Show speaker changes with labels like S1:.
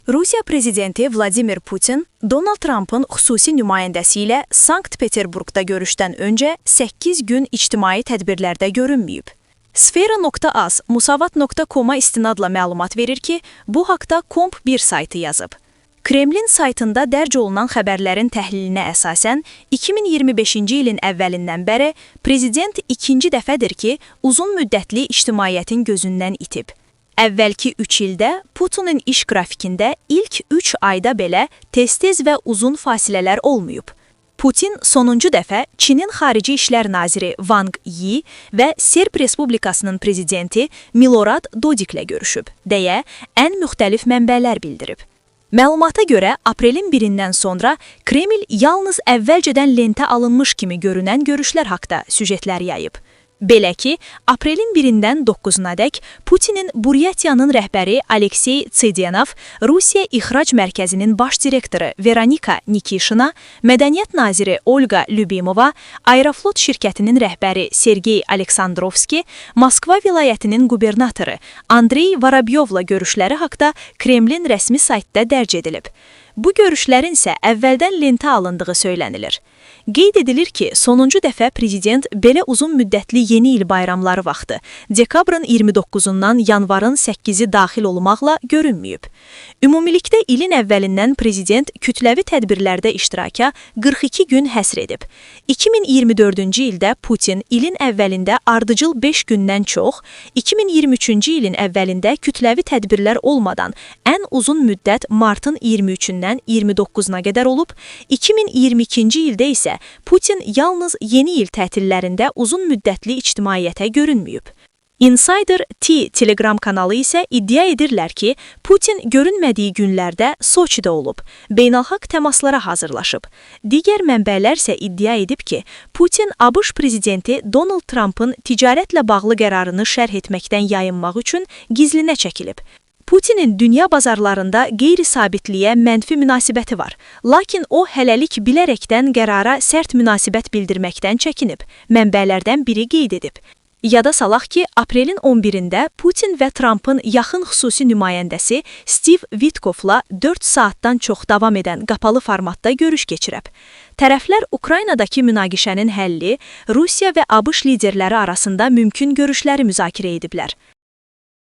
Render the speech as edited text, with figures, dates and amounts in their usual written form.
S1: Rusiya prezidenti Vladimir Putin, Donald Trump'ın xüsusi nümayəndəsi ilə Sankt-Peterburqda görüşdən öncə 8 gün ictimai tədbirlərdə görünməyib. Sfera.az musavat.com-a istinadla məlumat verir ki, bu haqda Komp1 saytı yazıb. Kremlin saytında dərc olunan xəbərlərin təhlilinə əsasən 2025-ci ilin əvvəlindən bəri prezident ikinci dəfədir ki, uzun müddətli ictimaiyyətin gözündən itib. Əvvəlki 3 ildə Putinin iş qrafikində ilk 3 ayda belə tez-tez və uzun fasilələr olmayıb. Putin sonuncu dəfə Çinin Xarici İşlər Naziri Wang Yi və Serb Respublikasının prezidenti Milorad Dodiklə görüşüb, deyə ən müxtəlif mənbələr bildirib. Məlumata görə, aprelin 1-dən sonra Kreml yalnız əvvəlcədən lentə alınmış kimi görünən görüşlər haqda süjetlər yayıb. Belə ki, aprelin 1-dən 9-nadək Putinin Buryatiyanın rəhbəri Aleksey Tsedenov, Rusiya İxrac Mərkəzinin baş direktoru Veronika Nikishina, Mədəniyyət naziri Olga Lyubimova, Aeroflot şirkətinin rəhbəri Sergey Aleksandrovski, Moskva vilayətinin qubernatoru Andrey Varabyovla görüşləri haqda Kremlin rəsmi saytda dərc edilib. Bu görüşlərin isə əvvəldən lentə alındığı söylənilir. Qeyd edilir ki, sonuncu dəfə prezident belə uzun müddətli yeni il bayramları vaxtı, dekabrın 29-dan yanvarın 8-i daxil olmaqla görünməyib. Ümumilikdə ilin əvvəlindən prezident kütləvi tədbirlərdə iştiraka 42 gün həsr edib. 2024-cü ildə Putin ilin əvvəlində ardıcıl 5 gündən çox, 2023-cü ilin əvvəlində kütləvi tədbirlər olmadan ən uzun müddət martın 23-dən 29-na qədər olub, 2022-ci ildə isə Putin yalnız yeni il tətillərində uzun müddətli ictimaiyyətə görünməyib. Insider T Telegram kanalı isə iddia edirlər ki, Putin görünmədiyi günlərdə Soçidə olub, beynəlxalq təmaslara hazırlaşıb. Digər mənbələr isə iddia edib ki, Putin ABŞ prezidenti Donald Trump'ın ticarətlə bağlı qərarını şərh etməkdən yayınmaq üçün gizlinə çəkilib. Putinin dünya bazarlarında qeyri-sabitliyə mənfi münasibəti var, lakin o hələlik bilərəkdən qərara sərt münasibət bildirməkdən çəkinib, mənbələrdən biri qeyd edib. Yada salaq ki, aprelin 11-də Putin və Trump'ın yaxın xüsusi nümayəndəsi Steve Witkoffla 4 saatdan çox davam edən qapalı formatda görüş keçirib. Tərəflər Ukraynadakı münaqişənin həlli, Rusiya və ABŞ liderləri arasında mümkün görüşləri müzakirə ediblər.